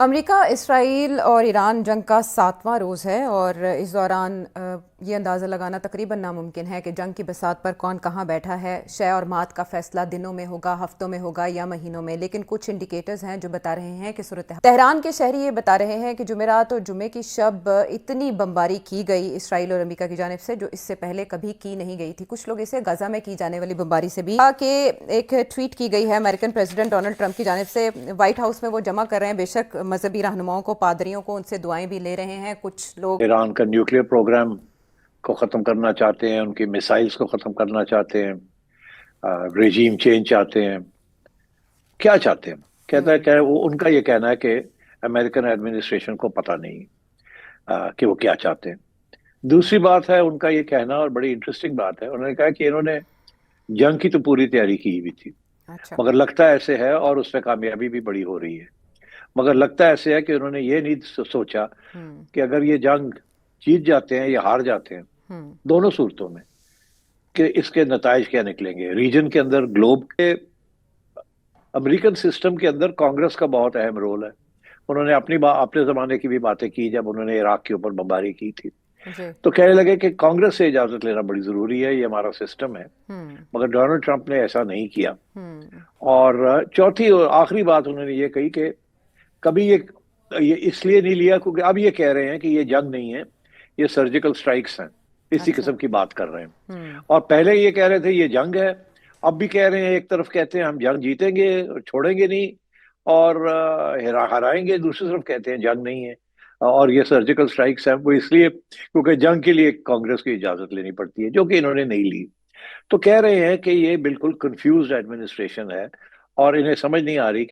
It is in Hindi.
अमेरिका, इसराइल और ईरान जंग का 7वां रोज़ है और इस दौरान ये अंदाज़ा लगाना तकरीबन नामुमकिन है कि जंग की बसात पर कौन कहाँ बैठा है। शय और मात का फैसला दिनों में होगा, हफ्तों में होगा या महीनों में, लेकिन कुछ इंडिकेटर्स हैं जो बता रहे हैं कि सूरत तेहरान के शहरी ये बता रहे हैं कि जुमेरात और जुमे की शब इतनी बमबारी की गई इसराइल और अमेरिका की जानिब से जो इससे पहले कभी की नहीं गई थी। कुछ लोग इसे गजा में की जाने वाली बमबारी से भी कि एक ट्वीट की गई है अमेरिकन प्रेसिडेंट डोनाल्ड ट्रंप की जानिब से। व्हाइट हाउस में वो जमा कर रहे हैं बेशक मजहबी रहनुमाओं को, पादरियों को, उनसे दुआएं भी ले रहे हैं। कुछ लोग ईरान का न्यूक्लियर प्रोग्राम को ख़त्म करना चाहते हैं, उनकी मिसाइल्स को ख़त्म करना चाहते हैं, रेजीम चेंज चाहते हैं। क्या चाहते हैं? कहता है हम्म। क्या वो उनका ये कहना है कि अमेरिकन एडमिनिस्ट्रेशन को पता नहीं कि वो क्या चाहते हैं। दूसरी बात है उनका ये कहना, और बड़ी इंटरेस्टिंग बात है, उन्होंने कहा कि इन्होंने जंग की तो पूरी तैयारी की हुई थी, अच्छा। मगर लगता है ऐसे है, और उसमें कामयाबी भी बड़ी हो रही है, मगर लगता है ऐसे है कि उन्होंने ये नहीं सोचा हम्म। कि अगर ये जंग जीत जाते हैं या हार जाते हैं, हम्म। दोनों सूरतों में, कि इसके नताइज क्या निकलेंगे रीजन के अंदर, ग्लोब के। अमेरिकन सिस्टम के अंदर कांग्रेस का बहुत अहम रोल है। उन्होंने अपने जमाने की भी बातें की जब उन्होंने इराक के ऊपर बमबारी की थी। जी। तो कहने लगे कि कांग्रेस से इजाजत लेना बड़ी जरूरी है, ये हमारा सिस्टम है। हम्म। मगर डोनाल्ड ट्रंप ने ऐसा नहीं किया। हम्म। और चौथी और आखिरी बात उन्होंने ये कही कि कभी ये इसलिए नहीं लिया क्योंकि अब ये कह रहे हैं कि ये जंग नहीं है, ये सर्जिकल स्ट्राइक्स हैं। इसी अच्छा। किस्म की बात कर रहे हैं। हम्म। और पहले ये कह रहे थे ये जंग है, अब भी कह रहे हैं, एक तरफ कहते हैं हम जंग जीतेंगे और छोड़ेंगे नहीं और हराएंगे, दूसरी तरफ कहते हैं जंग नहीं है और ये सर्जिकल स्ट्राइक्स हैं। वो इसलिए क्योंकि जंग के लिए कांग्रेस की इजाजत लेनी पड़ती है, जो कि इन्होंने नहीं ली। तो कह रहे हैं कि ये बिल्कुल कंफ्यूज्ड एडमिनिस्ट्रेशन है और इन्हें समझ नहीं आ रही